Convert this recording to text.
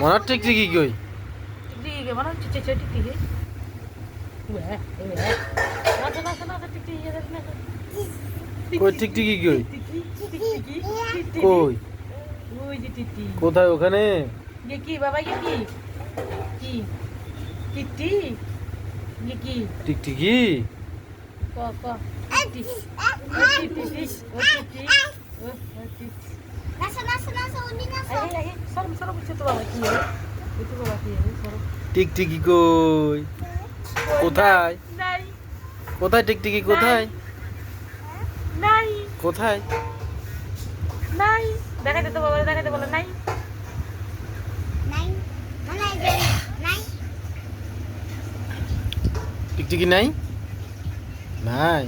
মনার টিকটিকি কই? টিকটিকি কে মনে হচ্ছে টিকটিকি। কই টিকটিকি কই? কই? ওই যে টিকটি। কোথায় ওখানে? ये की बाबा ये की टिट्टी ये की টিকটিকি? क टिट्टी ओ टिट्टी ओ टिट्टी ओ टिट्टी नासा उन्नी नासा आई सर सर पूछे तो बाबा की है ये तो बाबा की है सर টিকটিকি কই? কোথায়? नहीं কোথায় টিকটিকি কোথায়? नहीं কোথায়? नहीं देखा दे तो बाबा देखा दे बोला नहीं টিকটিকি নাই? নাই।